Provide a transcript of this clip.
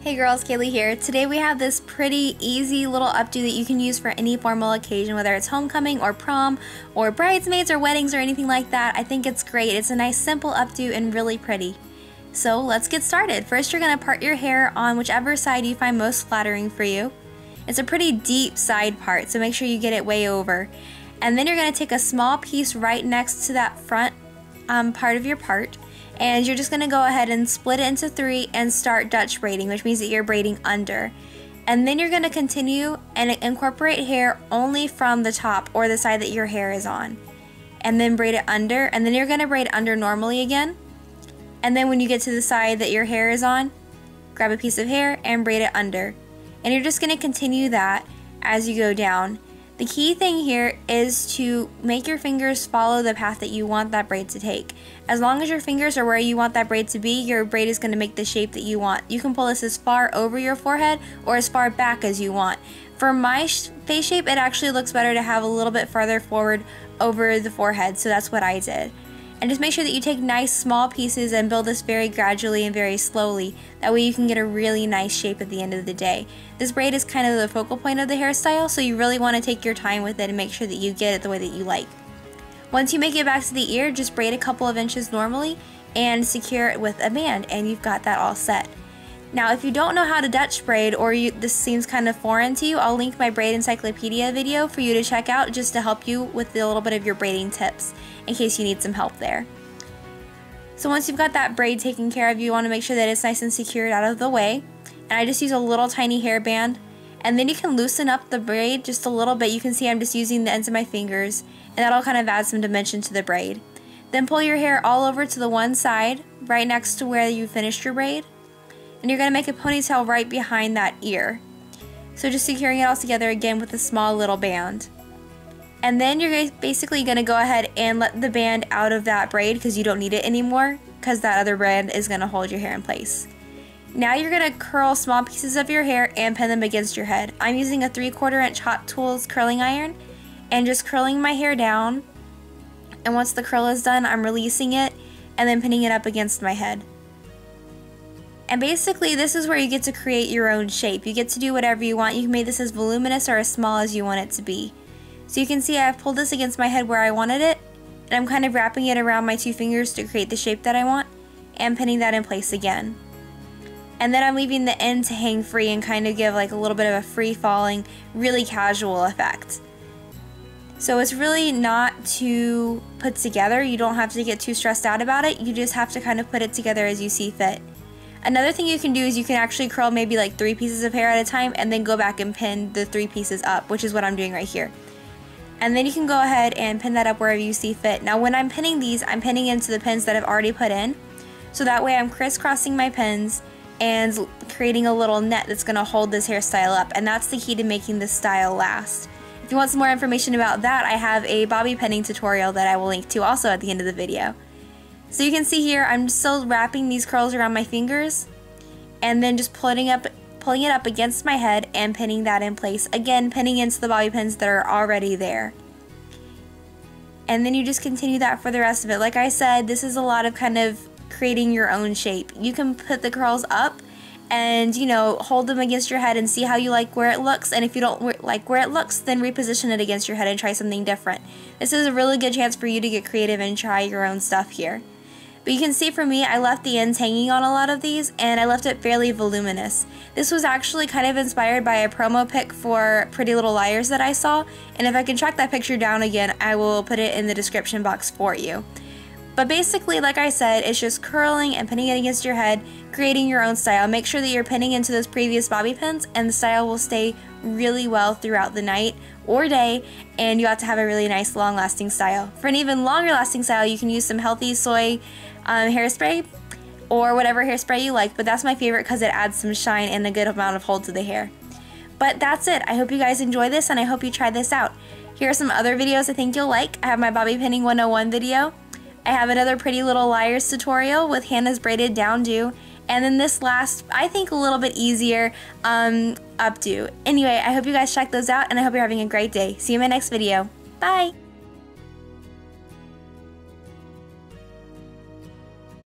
Hey girls, Kaylee here. Today we have this pretty easy little updo that you can use for any formal occasion, whether it's homecoming or prom or bridesmaids or weddings or anything like that. I think it's great. It's a nice simple updo and really pretty. So let's get started. First you're going to part your hair on whichever side you find most flattering for you. It's a pretty deep side part, so make sure you get it way over. And then you're going to take a small piece right next to that front part of your part. And you're just going to go ahead and split it into 3 and start Dutch braiding, which means that you're braiding under. And then you're going to continue and incorporate hair only from the top or the side that your hair is on. And then braid it under, and then you're going to braid under normally again. And then when you get to the side that your hair is on, grab a piece of hair and braid it under. And you're just going to continue that as you go down. The key thing here is to make your fingers follow the path that you want that braid to take. As long as your fingers are where you want that braid to be, your braid is going to make the shape that you want. You can pull this as far over your forehead or as far back as you want. For my face shape, it actually looks better to have a little bit farther forward over the forehead, so that's what I did. And just make sure that you take nice small pieces and build this very gradually and very slowly. That way you can get a really nice shape at the end of the day. This braid is kind of the focal point of the hairstyle, so you really want to take your time with it and make sure that you get it the way that you like. Once you make it back to the ear, just braid a couple of inches normally and secure it with a band, and you've got that all set. Now if you don't know how to Dutch braid, or this seems kind of foreign to you, I'll link my braid encyclopedia video for you to check out just to help you with a little bit of your braiding tips in case you need some help there. So once you've got that braid taken care of, you want to make sure that it's nice and secured out of the way. And I just use a little tiny hairband, and then you can loosen up the braid just a little bit. You can see I'm just using the ends of my fingers, and that'll kind of add some dimension to the braid. Then pull your hair all over to the one side right next to where you finished your braid. And you're going to make a ponytail right behind that ear. So just securing it all together again with a small little band. And then you're basically going to go ahead and let the band out of that braid because you don't need it anymore, because that other band is going to hold your hair in place. Now you're going to curl small pieces of your hair and pin them against your head. I'm using a 3/4 inch Hot Tools curling iron and just curling my hair down. And once the curl is done, I'm releasing it and then pinning it up against my head. And basically this is where you get to create your own shape. You get to do whatever you want. You can make this as voluminous or as small as you want it to be. So you can see I've pulled this against my head where I wanted it, and I'm kind of wrapping it around my 2 fingers to create the shape that I want, and pinning that in place again. And then I'm leaving the end to hang free and kind of give like a little bit of a free falling, really casual effect. So it's really not too put together. You don't have to get too stressed out about it. You just have to kind of put it together as you see fit. Another thing you can do is you can actually curl maybe like 3 pieces of hair at a time and then go back and pin the 3 pieces up, which is what I'm doing right here. And then you can go ahead and pin that up wherever you see fit. Now when I'm pinning these, I'm pinning into the pins that I've already put in. So that way I'm crisscrossing my pins and creating a little net that's going to hold this hairstyle up. And that's the key to making this style last. If you want some more information about that, I have a bobby pinning tutorial that I will link to also at the end of the video. So you can see here I'm still wrapping these curls around my fingers and then just pulling it up against my head and pinning that in place. Again, pinning into the bobby pins that are already there. And then you just continue that for the rest of it. Like I said, this is a lot of kind of creating your own shape. You can put the curls up and, you know, hold them against your head and see how you like where it looks. And if you don't like where it looks, then reposition it against your head and try something different. This is a really good chance for you to get creative and try your own stuff here. But you can see for me, I left the ends hanging on a lot of these, and I left it fairly voluminous. This was actually kind of inspired by a promo pic for Pretty Little Liars that I saw, and if I can track that picture down again, I will put it in the description box for you. But basically, like I said, it's just curling and pinning it against your head, creating your own style. Make sure that you're pinning into those previous bobby pins, and the style will stay really well throughout the night or day, and you have to have a really nice long-lasting style. For an even longer-lasting style, you can use some healthy soy hairspray or whatever hairspray you like, but that's my favorite because it adds some shine and a good amount of hold to the hair. But that's it. I hope you guys enjoy this, and I hope you try this out. Here are some other videos I think you'll like. I have my bobby pinning 101 video. I have another Pretty Little Liars tutorial with Hannah's braided down do, and then this last, I think a little bit easier, updo. Anyway, I hope you guys check those out, and I hope you're having a great day. See you in my next video. Bye!